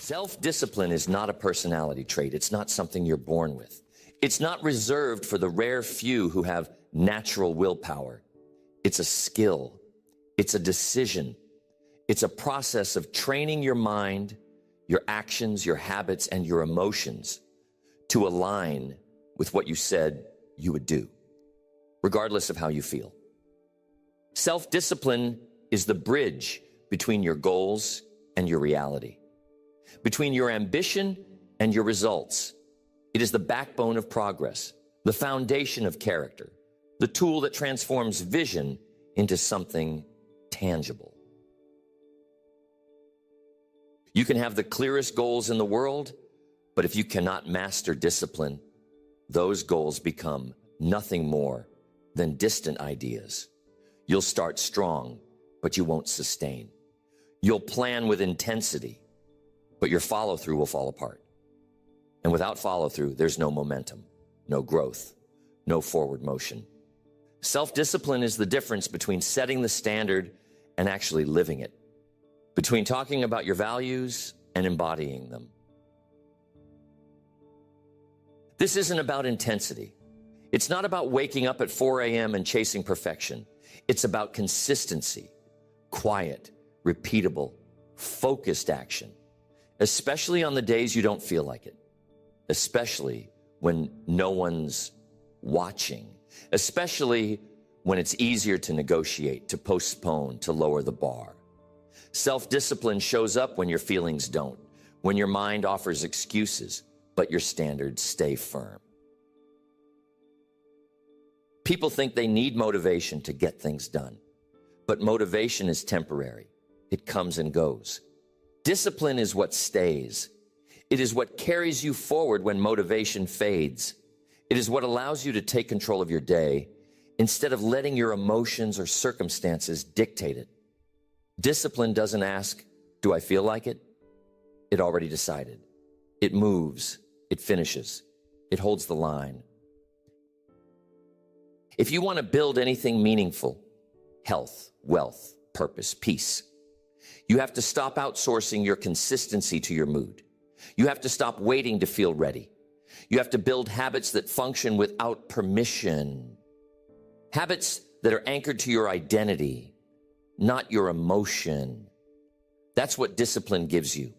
Self-discipline is not a personality trait. It's not something you're born with. It's not reserved for the rare few who have natural willpower. It's a skill. It's a decision. It's a process of training your mind, your actions, your habits, and your emotions to align with what you said you would do, regardless of how you feel. Self-discipline is the bridge between your goals and your reality, between your ambition and your results. It is the backbone of progress, the foundation of character, the tool that transforms vision into something tangible. You can have the clearest goals in the world, but if you cannot master discipline, those goals become nothing more than distant ideas. You'll start strong, but you won't sustain. You'll plan with intensity, but your follow-through will fall apart. And without follow-through, there's no momentum, no growth, no forward motion. Self-discipline is the difference between setting the standard and actually living it, between talking about your values and embodying them. This isn't about intensity. It's not about waking up at 4 a.m. and chasing perfection. It's about consistency, quiet, repeatable, focused action, especially on the days you don't feel like it, especially when no one's watching, especially when it's easier to negotiate, to postpone, to lower the bar. Self-discipline shows up when your feelings don't, when your mind offers excuses, but your standards stay firm. People think they need motivation to get things done, but motivation is temporary. It comes and goes. Discipline is what stays. It is what carries you forward when motivation fades. It is what allows you to take control of your day instead of letting your emotions or circumstances dictate it. Discipline doesn't ask, do I feel like it? It already decided. It moves. It finishes. It holds the line. If you want to build anything meaningful, health, wealth, purpose, peace, you have to stop outsourcing your consistency to your mood. You have to stop waiting to feel ready. You have to build habits that function without permission. Habits that are anchored to your identity, not your emotion. That's what discipline gives you.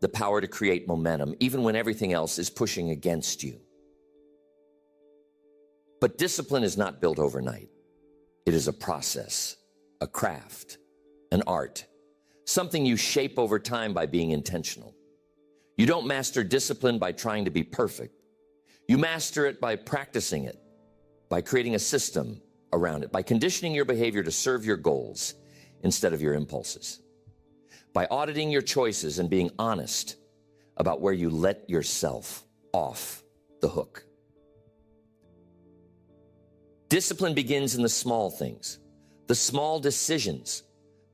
The power to create momentum, even when everything else is pushing against you. But discipline is not built overnight. It is a process, a craft, an art, something you shape over time by being intentional. You don't master discipline by trying to be perfect. You master it by practicing it, by creating a system around it, by conditioning your behavior to serve your goals instead of your impulses, by auditing your choices and being honest about where you let yourself off the hook. Discipline begins in the small things, the small decisions,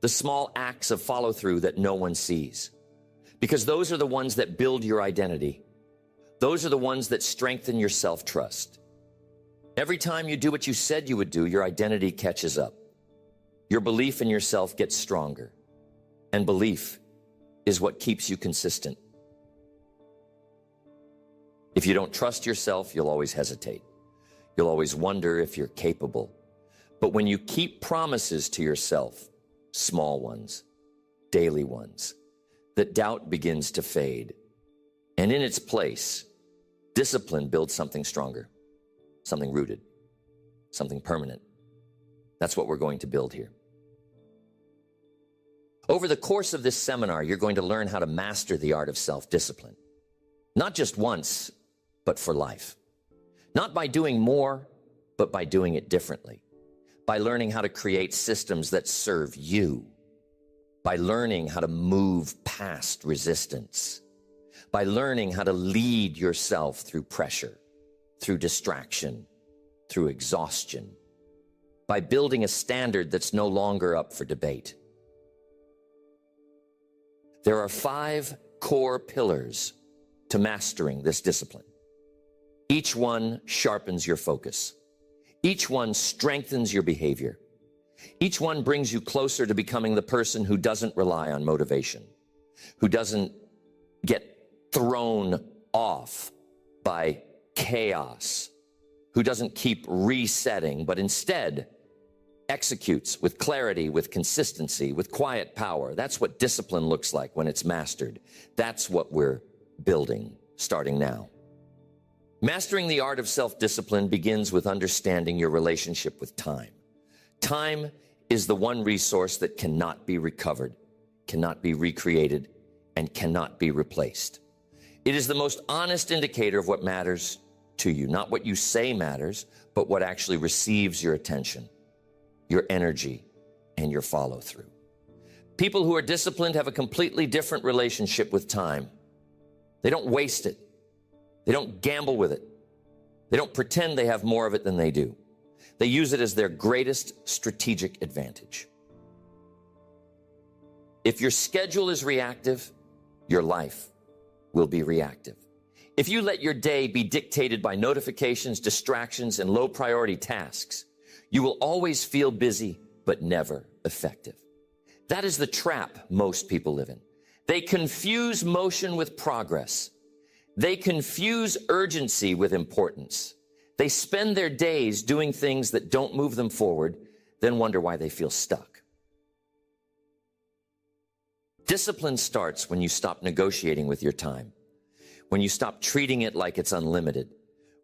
the small acts of follow-through that no one sees, because those are the ones that build your identity. Those are the ones that strengthen your self-trust. Every time you do what you said you would do, your identity catches up. Your belief in yourself gets stronger, and belief is what keeps you consistent. If you don't trust yourself, you'll always hesitate. You'll always wonder if you're capable. But when you keep promises to yourself, small ones, daily ones, that doubt begins to fade. And in its place, discipline builds something stronger, something rooted, something permanent. That's what we're going to build here. Over the course of this seminar, you're going to learn how to master the art of self-discipline. Not just once, but for life. Not by doing more, but by doing it differently. By learning how to create systems that serve you. By learning how to move past resistance. By learning how to lead yourself through pressure, through distraction, through exhaustion. By building a standard that's no longer up for debate. There are 5 core pillars to mastering this discipline. Each one sharpens your focus. Each one strengthens your behavior. Each one brings you closer to becoming the person who doesn't rely on motivation, who doesn't get thrown off by chaos, who doesn't keep resetting, but instead executes with clarity, with consistency, with quiet power. That's what discipline looks like when it's mastered. That's what we're building starting now. Mastering the art of self-discipline begins with understanding your relationship with time. Time is the one resource that cannot be recovered, cannot be recreated, and cannot be replaced. It is the most honest indicator of what matters to you, not what you say matters, but what actually receives your attention, your energy, and your follow-through. People who are disciplined have a completely different relationship with time. They don't waste it. They don't gamble with it. They don't pretend they have more of it than they do. They use it as their greatest strategic advantage. If your schedule is reactive, your life will be reactive. If you let your day be dictated by notifications, distractions, and low-priority tasks, you will always feel busy, but never effective. That is the trap most people live in. They confuse motion with progress. They confuse urgency with importance. They spend their days doing things that don't move them forward, then wonder why they feel stuck. Discipline starts when you stop negotiating with your time, when you stop treating it like it's unlimited,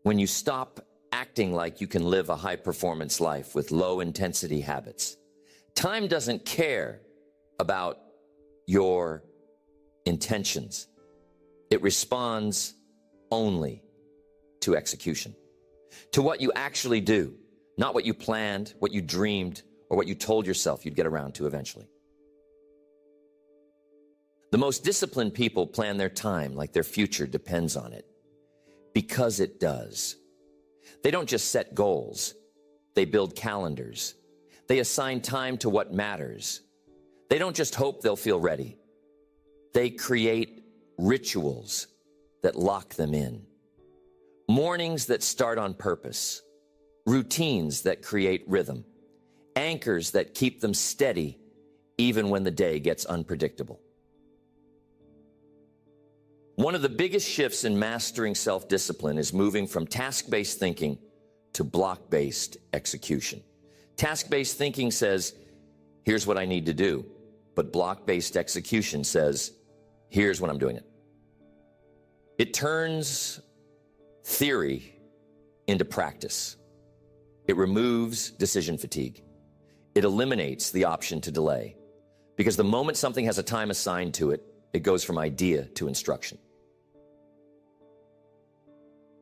when you stop acting like you can live a high-performance life with low-intensity habits. Time doesn't care about your intentions. It responds only to execution, to what you actually do, not what you planned, what you dreamed, or what you told yourself you'd get around to eventually. The most disciplined people plan their time like their future depends on it, because it does. They don't just set goals. They build calendars. They assign time to what matters. They don't just hope they'll feel ready. They create rituals that lock them in. Mornings that start on purpose. Routines that create rhythm. Anchors that keep them steady even when the day gets unpredictable. One of the biggest shifts in mastering self-discipline is moving from task-based thinking to block-based execution. Task-based thinking says, here's what I need to do. But block-based execution says, here's when I'm doing it. It turns theory into practice. It removes decision fatigue. It eliminates the option to delay. Because the moment something has a time assigned to it, it goes from idea to instruction.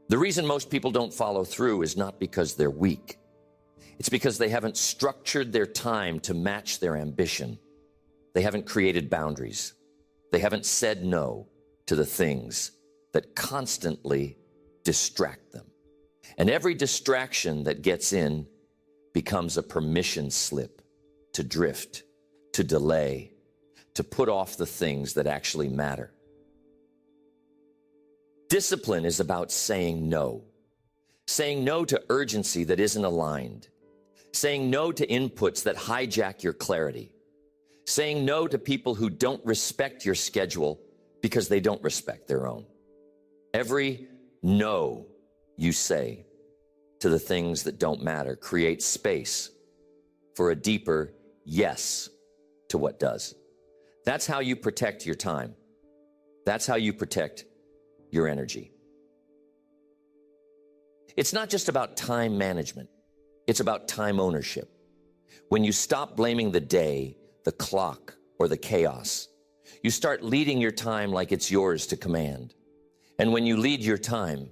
The reason most people don't follow through is not because they're weak. It's because they haven't structured their time to match their ambition. They haven't created boundaries. They haven't said no to the things that constantly distract them. And every distraction that gets in becomes a permission slip to drift, to delay, to put off the things that actually matter. Discipline is about saying no to urgency that isn't aligned, saying no to inputs that hijack your clarity, saying no to people who don't respect your schedule because they don't respect their own. Every no you say to the things that don't matter creates space for a deeper yes to what does. That's how you protect your time. That's how you protect your energy. It's not just about time management. It's about time ownership. When you stop blaming the day, the clock, or the chaos, you start leading your time like it's yours to command. And when you lead your time,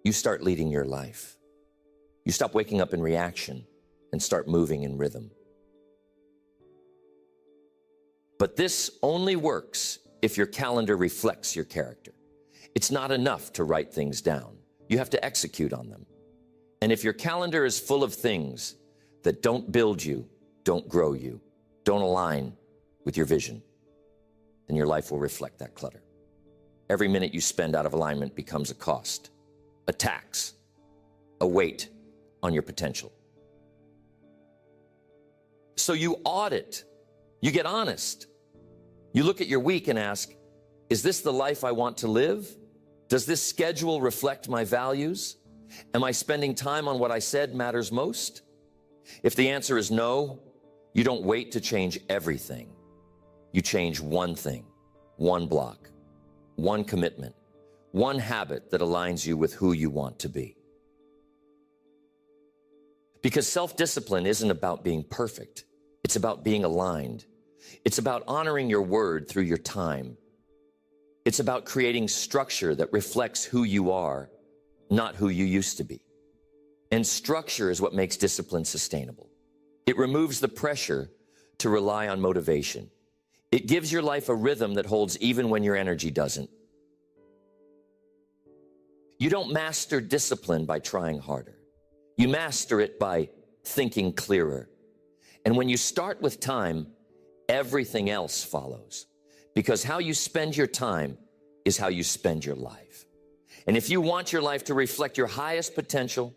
you start leading your life. You stop waking up in reaction and start moving in rhythm. But this only works if your calendar reflects your character. It's not enough to write things down. You have to execute on them. And if your calendar is full of things that don't build you, don't grow you, don't align with your vision, then your life will reflect that clutter. Every minute you spend out of alignment becomes a cost, a tax, a weight on your potential. So you audit, you get honest. You look at your week and ask, Is this the life I want to live? Does this schedule reflect my values? Am I spending time on what I said matters most? If the answer is no, you don't wait to change everything. You change one thing, one block, one commitment, one habit that aligns you with who you want to be. Because self-discipline isn't about being perfect. It's about being aligned. It's about honoring your word through your time. It's about creating structure that reflects who you are, not who you used to be. And structure is what makes discipline sustainable. It removes the pressure to rely on motivation. It gives your life a rhythm that holds even when your energy doesn't. You don't master discipline by trying harder. You master it by thinking clearer. And when you start with time, everything else follows. Because how you spend your time is how you spend your life. And if you want your life to reflect your highest potential,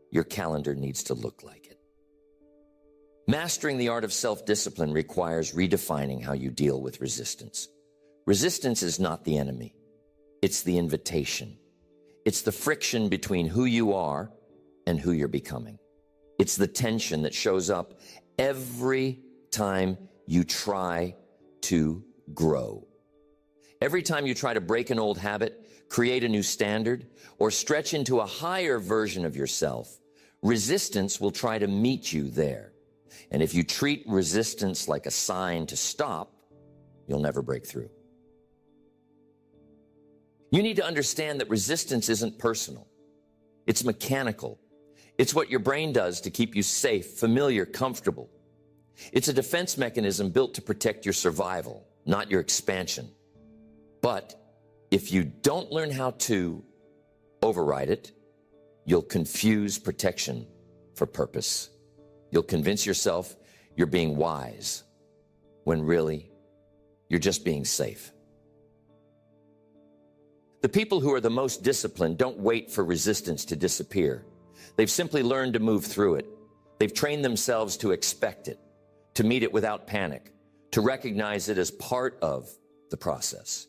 your calendar needs to look like it. Mastering the art of self-discipline requires redefining how you deal with resistance. Resistance is not the enemy. It's the invitation. It's the friction between who you are and who you're becoming. It's the tension that shows up every time you try to grow. Every time you try to break an old habit, create a new standard, or stretch into a higher version of yourself, resistance will try to meet you there. And if you treat resistance like a sign to stop, you'll never break through. You need to understand that resistance isn't personal. It's mechanical. It's what your brain does to keep you safe, familiar, comfortable. It's a defense mechanism built to protect your survival, not your expansion. But if you don't learn how to override it, you'll confuse protection for purpose. You'll convince yourself you're being wise when really you're just being safe. The people who are the most disciplined don't wait for resistance to disappear. They've simply learned to move through it. They've trained themselves to expect it, to meet it without panic, to recognize it as part of the process.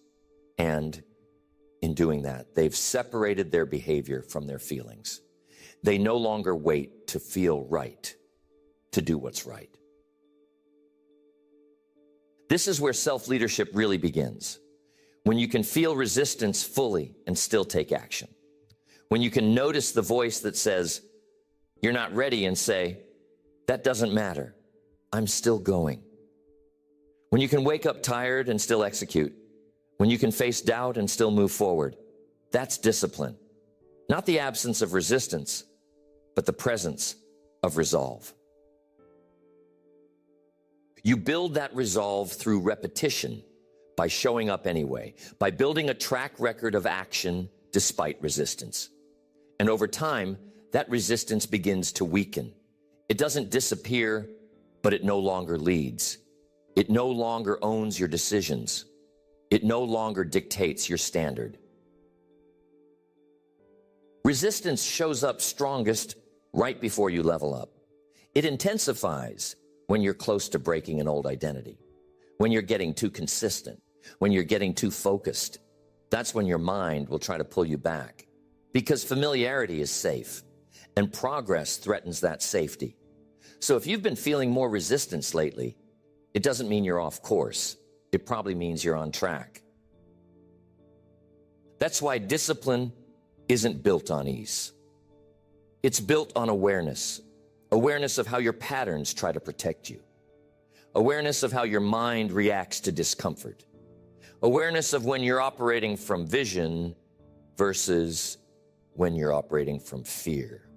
And in doing that, they've separated their behavior from their feelings. They no longer wait to feel right, to do what's right. This is where self-leadership really begins. When you can feel resistance fully and still take action. When you can notice the voice that says, you're not ready, and say, that doesn't matter. I'm still going. When you can wake up tired and still execute. When you can face doubt and still move forward. That's discipline. Not the absence of resistance, but the presence of resolve. You build that resolve through repetition, by showing up anyway, by building a track record of action despite resistance. And over time, that resistance begins to weaken. It doesn't disappear, but it no longer leads. It no longer owns your decisions. It no longer dictates your standard. Resistance shows up strongest right before you level up. It intensifies when you're close to breaking an old identity, when you're getting too consistent, when you're getting too focused. That's when your mind will try to pull you back, because familiarity is safe and progress threatens that safety. So if you've been feeling more resistance lately, it doesn't mean you're off course. It probably means you're on track. That's why discipline isn't built on ease. It's built on awareness. Awareness of how your patterns try to protect you. Awareness of how your mind reacts to discomfort. Awareness of when you're operating from vision versus when you're operating from fear.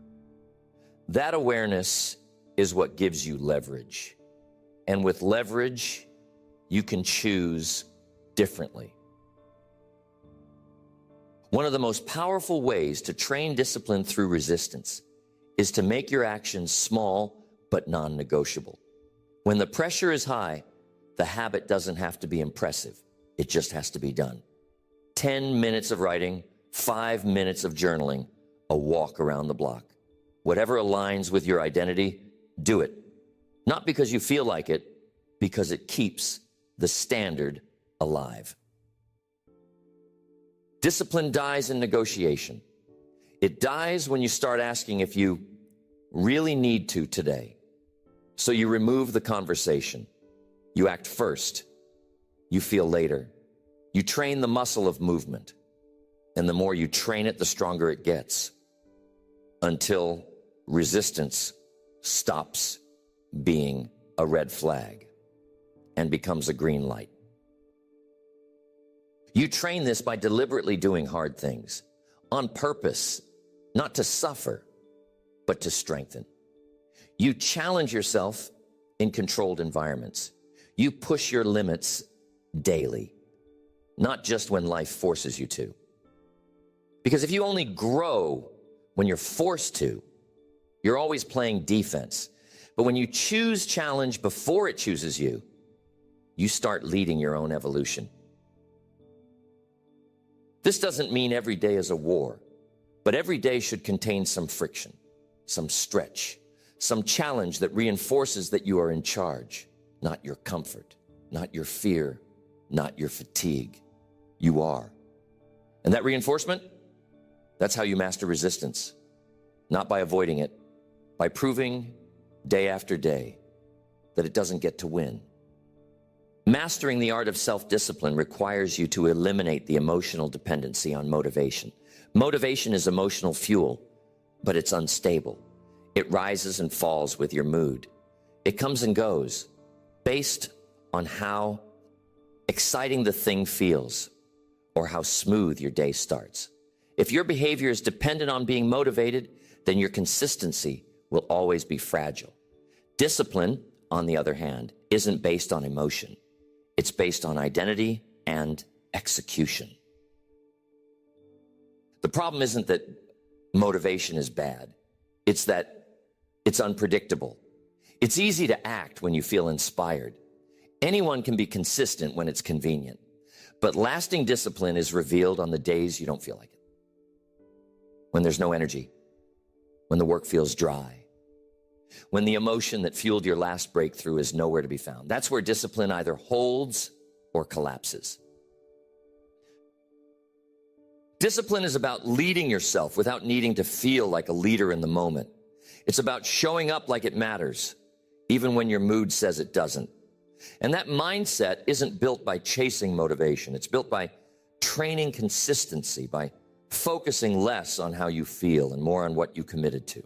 That awareness is what gives you leverage. And with leverage, you can choose differently. One of the most powerful ways to train discipline through resistance is to make your actions small but non-negotiable. When the pressure is high, the habit doesn't have to be impressive. It just has to be done. 10 minutes of writing, 5 minutes of journaling, a walk around the block. Whatever aligns with your identity, do it. Not because you feel like it, because it keeps the standard alive. Discipline dies in negotiation. It dies when you start asking if you really need to today. So you remove the conversation. You act first. You feel later. You train the muscle of movement. And the more you train it, the stronger it gets, until resistance stops being a red flag and becomes a green light. You train this by deliberately doing hard things on purpose, not to suffer, but to strengthen. You challenge yourself in controlled environments. You push your limits daily, not just when life forces you to. Because if you only grow when you're forced to, you're always playing defense. But when you choose challenge before it chooses you, you start leading your own evolution. This doesn't mean every day is a war, but every day should contain some friction, some stretch, some challenge that reinforces that you are in charge, not your comfort, not your fear, not your fatigue. You are. And that reinforcement, that's how you master resistance, not by avoiding it, by proving day after day that it doesn't get to win. Mastering the art of self-discipline requires you to eliminate the emotional dependency on motivation. Motivation is emotional fuel, but it's unstable. It rises and falls with your mood. It comes and goes based on how exciting the thing feels or how smooth your day starts. If your behavior is dependent on being motivated, then your consistency will always be fragile. Discipline, on the other hand, isn't based on emotion. It's based on identity and execution. The problem isn't that motivation is bad. It's that it's unpredictable. It's easy to act when you feel inspired. Anyone can be consistent when it's convenient. But lasting discipline is revealed on the days you don't feel like it. When there's no energy. When the work feels dry. When the emotion that fueled your last breakthrough is nowhere to be found. That's where discipline either holds or collapses. Discipline is about leading yourself without needing to feel like a leader in the moment. It's about showing up like it matters, even when your mood says it doesn't. And that mindset isn't built by chasing motivation. It's built by training consistency, by focusing less on how you feel and more on what you committed to.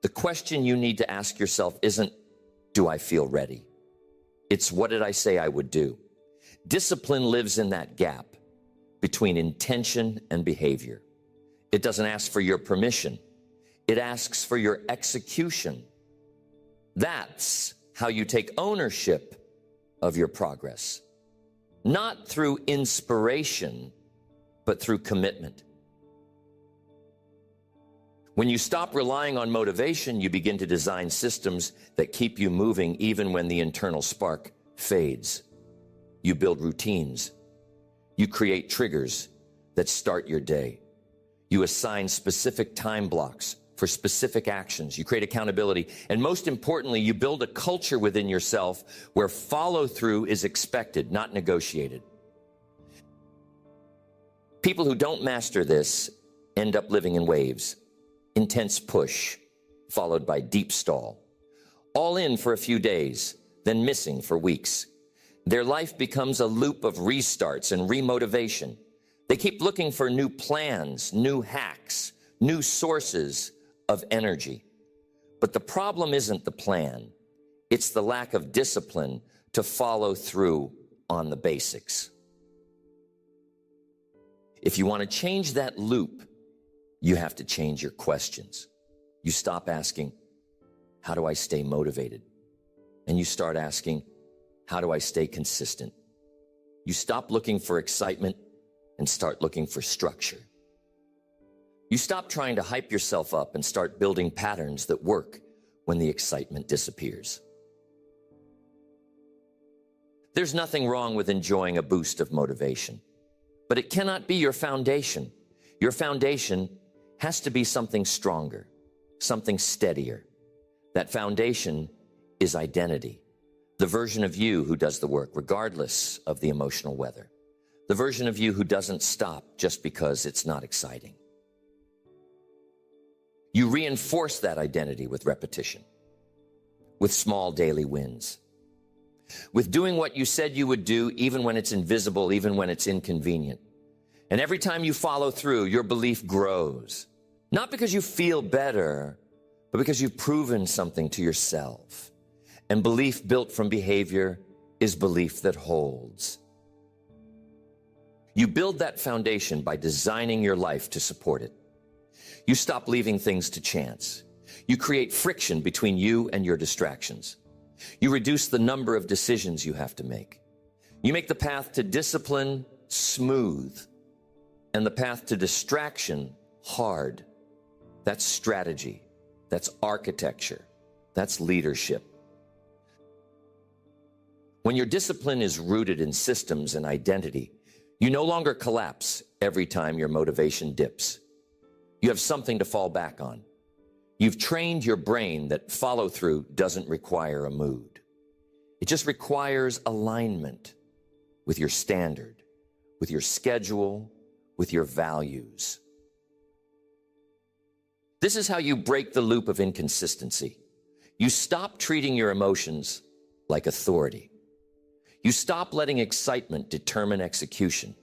The question you need to ask yourself isn't, do I feel ready? It's, what did I say I would do? Discipline lives in that gap between intention and behavior. It doesn't ask for your permission. It asks for your execution. That's how you take ownership of your progress. Not through inspiration, but through commitment. When you stop relying on motivation, you begin to design systems that keep you moving even when the internal spark fades. You build routines. You create triggers that start your day. You assign specific time blocks for specific actions. You create accountability. And most importantly, you build a culture within yourself where follow-through is expected, not negotiated. People who don't master this end up living in waves. Intense push, followed by deep stall. All in for a few days, then missing for weeks. Their life becomes a loop of restarts and remotivation. They keep looking for new plans, new hacks, new sources of energy. But the problem isn't the plan. It's the lack of discipline to follow through on the basics. If you want to change that loop, you have to change your questions. You stop asking, how do I stay motivated? And you start asking, how do I stay consistent? You stop looking for excitement and start looking for structure. You stop trying to hype yourself up and start building patterns that work when the excitement disappears. There's nothing wrong with enjoying a boost of motivation, but it cannot be your foundation. Your foundation has to be something stronger, something steadier. That foundation is identity, the version of you who does the work, regardless of the emotional weather. the version of you who doesn't stop just because it's not exciting. You reinforce that identity with repetition, with small daily wins, with doing what you said you would do even when it's invisible, even when it's inconvenient. And every time you follow through, your belief grows, not because you feel better, but because you've proven something to yourself. And belief built from behavior is belief that holds. You build that foundation by designing your life to support it. You stop leaving things to chance. You create friction between you and your distractions. You reduce the number of decisions you have to make. You make the path to discipline smooth and the path to distraction hard. That's strategy. That's architecture. That's leadership. When your discipline is rooted in systems and identity, you no longer collapse every time your motivation dips. You have something to fall back on. You've trained your brain that follow-through doesn't require a mood. It just requires alignment with your standard, with your schedule, with your values. This is how you break the loop of inconsistency. You stop treating your emotions like authority. You stop letting excitement determine execution.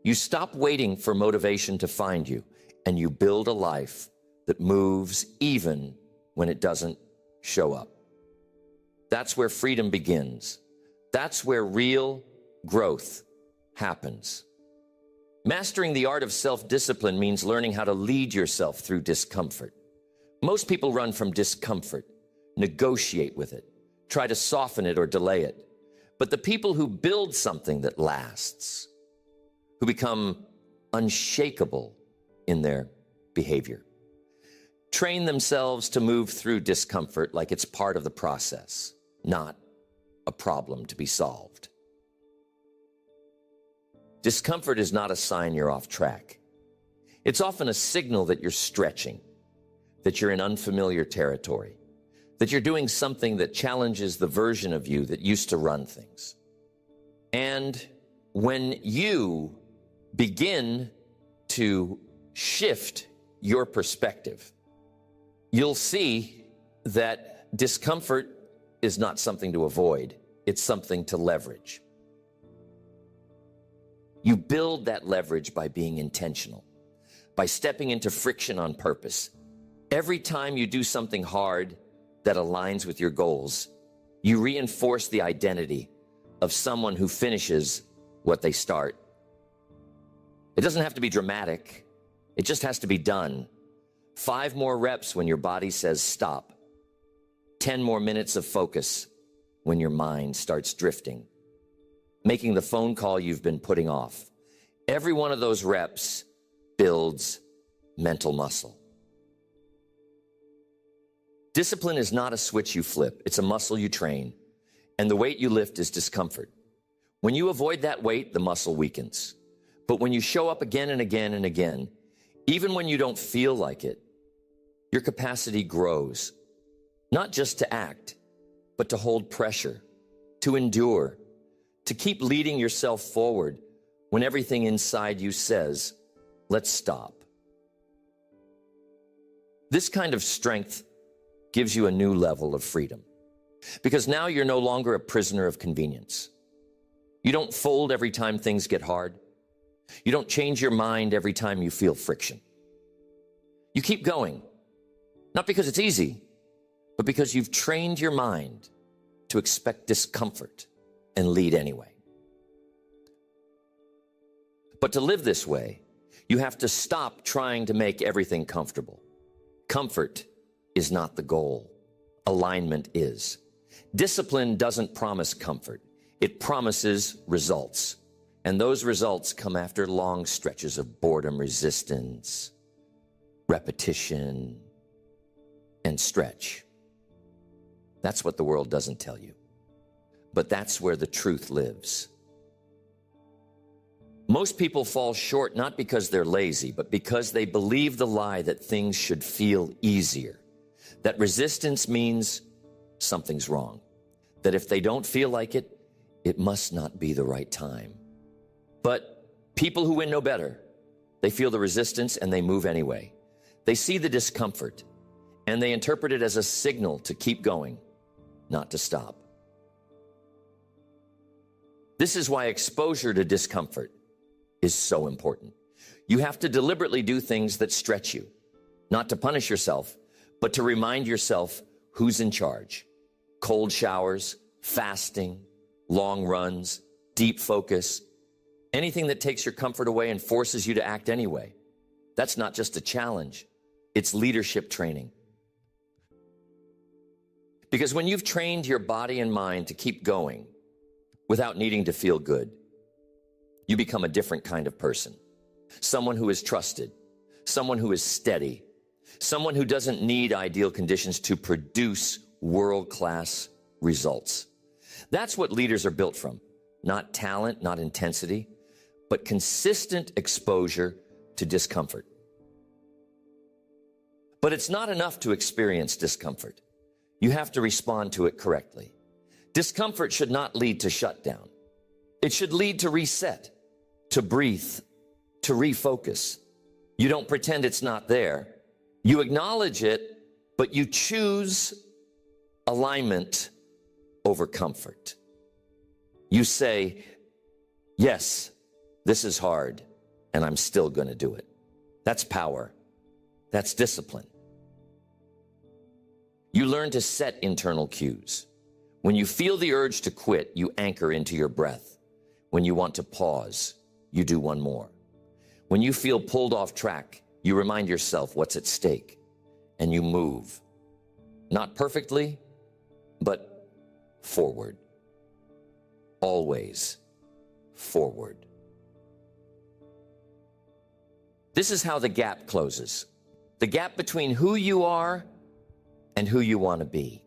You stop waiting for motivation to find you, and you build a life that moves even when it doesn't show up. That's where freedom begins. That's where real growth happens. Mastering the art of self-discipline means learning how to lead yourself through discomfort. Most people run from discomfort, negotiate with it, try to soften it or delay it. But the people who build something that lasts, who become unshakable in their behavior, train themselves to move through discomfort like it's part of the process, not a problem to be solved. Discomfort is not a sign you're off track. It's often a signal that you're stretching, that you're in unfamiliar territory, that you're doing something that challenges the version of you that used to run things. And when you begin to shift your perspective, you'll see that discomfort is not something to avoid. It's something to leverage. You build that leverage by being intentional, by stepping into friction on purpose. Every time you do something hard that aligns with your goals, you reinforce the identity of someone who finishes what they start. It doesn't have to be dramatic. It just has to be done. 5 more reps when your body says stop. 10 more minutes of focus when your mind starts drifting. Making the phone call you've been putting off. Every one of those reps builds mental muscle. Discipline is not a switch you flip. It's a muscle you train. And the weight you lift is discomfort. When you avoid that weight, the muscle weakens. But when you show up again and again and again, even when you don't feel like it, your capacity grows. Not just to act, but to hold pressure, to endure, to keep leading yourself forward when everything inside you says, let's stop. This kind of strength gives you a new level of freedom, because now you're no longer a prisoner of convenience. You don't fold every time things get hard. You don't change your mind every time you feel friction. You keep going, not because it's easy, but because you've trained your mind to expect discomfort and lead anyway. But to live this way, you have to stop trying to make everything comfortable. Comfort is not the goal. Alignment is. Discipline doesn't promise comfort. It promises results. And those results come after long stretches of boredom resistance, repetition, and stretch. That's what the world doesn't tell you. But that's where the truth lives. Most people fall short not because they're lazy, but because they believe the lie that things should feel easier. That resistance means something's wrong. That if they don't feel like it, it must not be the right time. But people who win know better. They feel the resistance and they move anyway. They see the discomfort and they interpret it as a signal to keep going, not to stop. This is why exposure to discomfort is so important. You have to deliberately do things that stretch you, not to punish yourself, but to remind yourself who's in charge. Cold showers, fasting, long runs, deep focus, anything that takes your comfort away and forces you to act anyway. That's not just a challenge, it's leadership training. Because when you've trained your body and mind to keep going without needing to feel good, you become a different kind of person. Someone who is trusted, someone who is steady, someone who doesn't need ideal conditions to produce world-class results. That's what leaders are built from. Not talent, not intensity, but consistent exposure to discomfort. But it's not enough to experience discomfort. You have to respond to it correctly. Discomfort should not lead to shutdown. It should lead to reset, to breathe, to refocus. You don't pretend it's not there. You acknowledge it, but you choose alignment over comfort. You say, yes, this is hard, and I'm still going to do it. That's power. That's discipline. You learn to set internal cues. When you feel the urge to quit, you anchor into your breath. When you want to pause, you do one more. When you feel pulled off track, you remind yourself what's at stake, and you move. Not perfectly, but forward. Always forward. This is how the gap closes. The gap between who you are and who you want to be.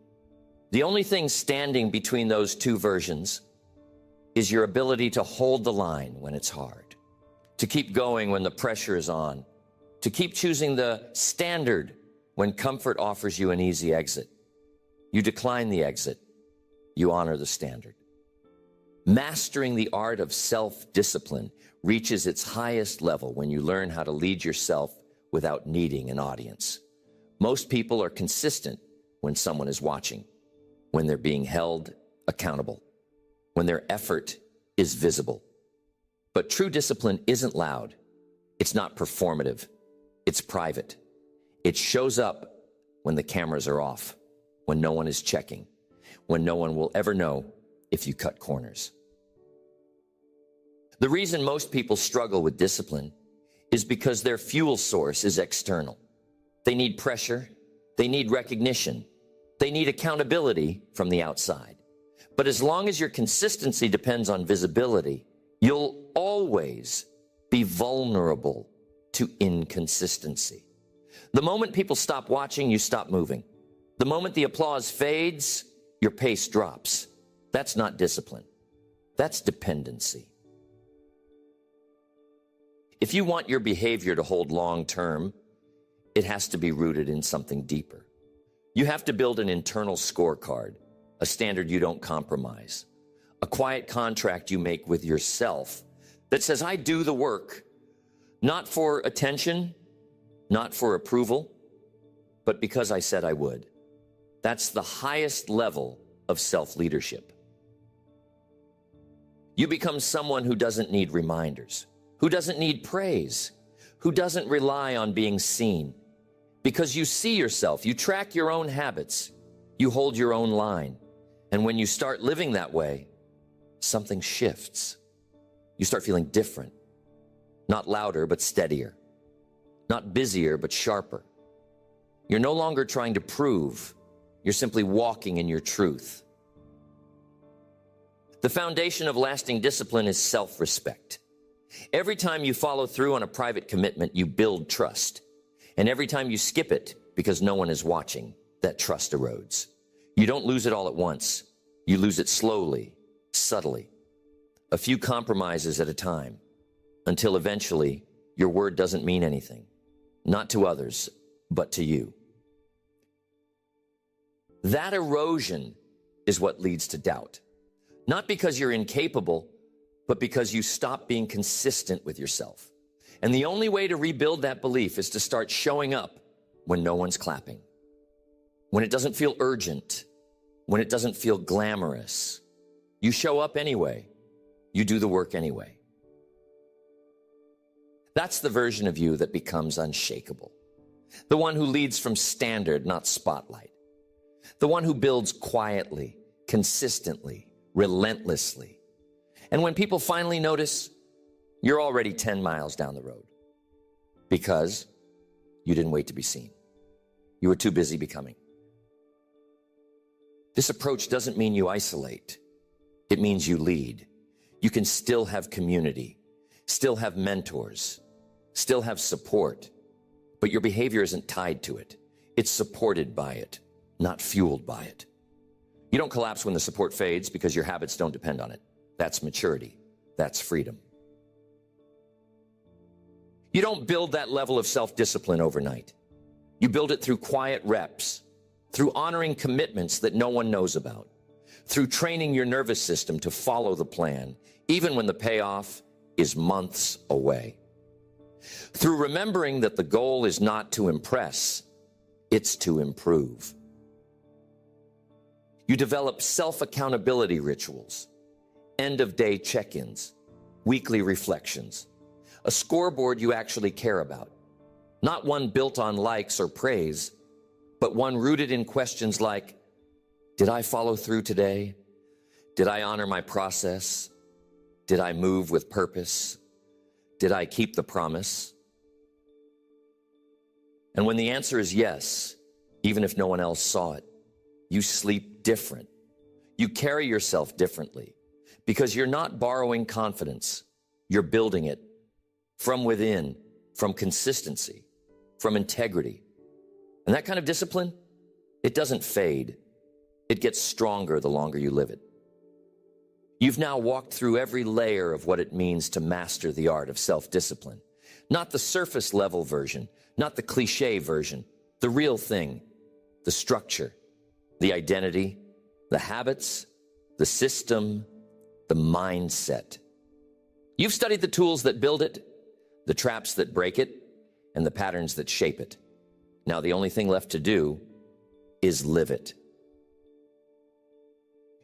The only thing standing between those two versions is your ability to hold the line when it's hard, to keep going when the pressure is on, to keep choosing the standard when comfort offers you an easy exit. You decline the exit. You honor the standard. Mastering the art of self-discipline reaches its highest level when you learn how to lead yourself without needing an audience. Most people are consistent when someone is watching, when they're being held accountable, when their effort is visible. But true discipline isn't loud. It's not performative. It's private. It shows up when the cameras are off, when no one is checking, when no one will ever know if you cut corners. The reason most people struggle with discipline is because their fuel source is external. They need pressure. They need recognition. They need accountability from the outside. But as long as your consistency depends on visibility, you'll always be vulnerable to inconsistency. The moment people stop watching, you stop moving. The moment the applause fades, your pace drops. That's not discipline. That's dependency. If you want your behavior to hold long term, it has to be rooted in something deeper. You have to build an internal scorecard, a standard you don't compromise, a quiet contract you make with yourself that says, I do the work, not for attention, not for approval, but because I said I would. That's the highest level of self-leadership. You become someone who doesn't need reminders, who doesn't need praise, who doesn't rely on being seen. Because you see yourself, you track your own habits, you hold your own line. And when you start living that way, something shifts. You start feeling different. Not louder, but steadier. Not busier, but sharper. You're no longer trying to prove. You're simply walking in your truth. The foundation of lasting discipline is self-respect. Every time you follow through on a private commitment, you build trust. And every time you skip it because no one is watching, that trust erodes. You don't lose it all at once. You lose it slowly, subtly, a few compromises at a time, until eventually your word doesn't mean anything, not to others, but to you. That erosion is what leads to doubt. Not because you're incapable, but because you stop being consistent with yourself. And the only way to rebuild that belief is to start showing up when no one's clapping, when it doesn't feel urgent, when it doesn't feel glamorous. You show up anyway. You do the work anyway. That's the version of you that becomes unshakable. The one who leads from standard, not spotlight. The one who builds quietly, consistently, relentlessly. And when people finally notice, you're already 10 miles down the road because you didn't wait to be seen. You were too busy becoming. This approach doesn't mean you isolate. It means you lead. You can still have community, still have mentors, still have support, but your behavior isn't tied to it. It's supported by it, not fueled by it. You don't collapse when the support fades because your habits don't depend on it. That's maturity. That's freedom. You don't build that level of self-discipline overnight. You build it through quiet reps, through honoring commitments that no one knows about, through training your nervous system to follow the plan, even when the payoff is months away, through remembering that the goal is not to impress, it's to improve. You develop self-accountability rituals, end-of-day check-ins, weekly reflections, a scoreboard you actually care about, not one built on likes or praise, but one rooted in questions like, did I follow through today? Did I honor my process? Did I move with purpose? Did I keep the promise? And when the answer is yes, even if no one else saw it, you sleep different. You carry yourself differently because you're not borrowing confidence. You're building it from within, from consistency, from integrity. And that kind of discipline, it doesn't fade. It gets stronger the longer you live it. You've now walked through every layer of what it means to master the art of self-discipline. Not the surface level version, not the cliche version, the real thing, the structure, the identity, the habits, the system, the mindset. You've studied the tools that build it, the traps that break it, and the patterns that shape it. Now the only thing left to do is live it.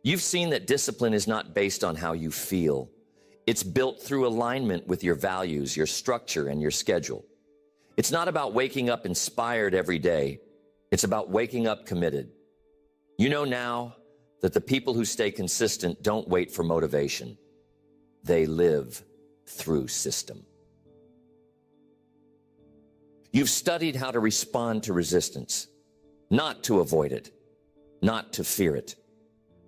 You've seen that discipline is not based on how you feel. It's built through alignment with your values, your structure, and your schedule. It's not about waking up inspired every day. It's about waking up committed. You know now that the people who stay consistent don't wait for motivation. They live through system. You've studied how to respond to resistance, not to avoid it, not to fear it,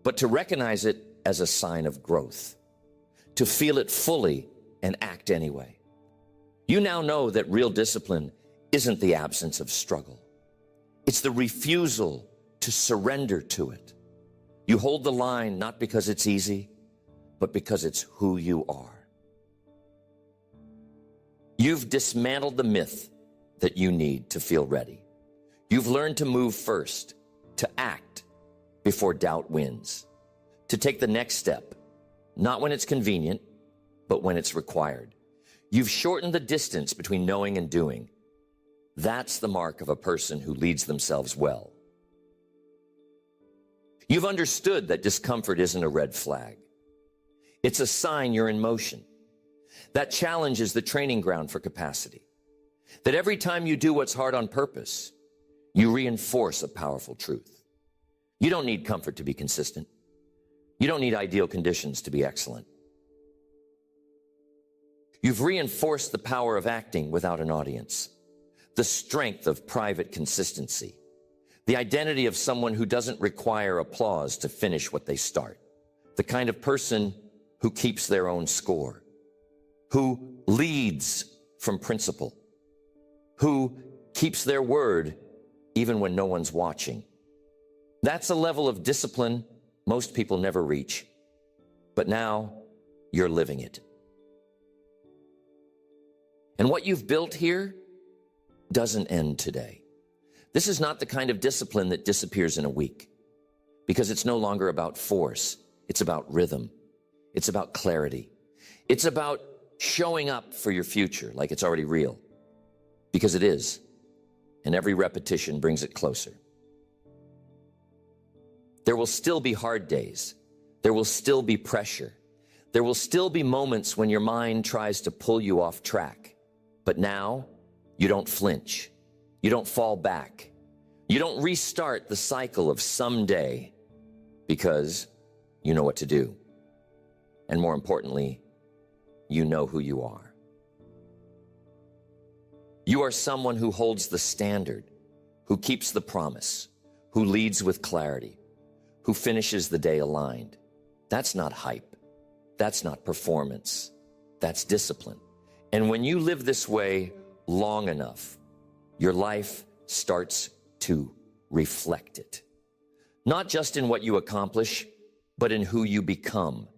but to recognize it as a sign of growth, to feel it fully and act anyway. You now know that real discipline isn't the absence of struggle. It's the refusal to surrender to it. You hold the line not because it's easy, but because it's who you are. You've dismantled the myth that you need to feel ready. You've learned to move first, to act before doubt wins, to take the next step, not when it's convenient, but when it's required. You've shortened the distance between knowing and doing. That's the mark of a person who leads themselves well. You've understood that discomfort isn't a red flag. It's a sign you're in motion. That challenge is the training ground for capacity. That every time you do what's hard on purpose, you reinforce a powerful truth. You don't need comfort to be consistent. You don't need ideal conditions to be excellent. You've reinforced the power of acting without an audience, the strength of private consistency, the identity of someone who doesn't require applause to finish what they start, the kind of person who keeps their own score, who leads from principle, who keeps their word even when no one's watching. That's a level of discipline most people never reach, but now you're living it. And what you've built here doesn't end today. This is not the kind of discipline that disappears in a week, because it's no longer about force. It's about rhythm. It's about clarity. It's about showing up for your future like it's already real, because it is, and every repetition brings it closer. There will still be hard days. There will still be pressure. There will still be moments when your mind tries to pull you off track. But now, you don't flinch. You don't fall back. You don't restart the cycle of someday, because you know what to do. And more importantly, you know who you are. You are someone who holds the standard, who keeps the promise, who leads with clarity, who finishes the day aligned. That's not hype. That's not performance. That's discipline. And when you live this way long enough, your life starts to reflect it. Not just in what you accomplish, but in who you become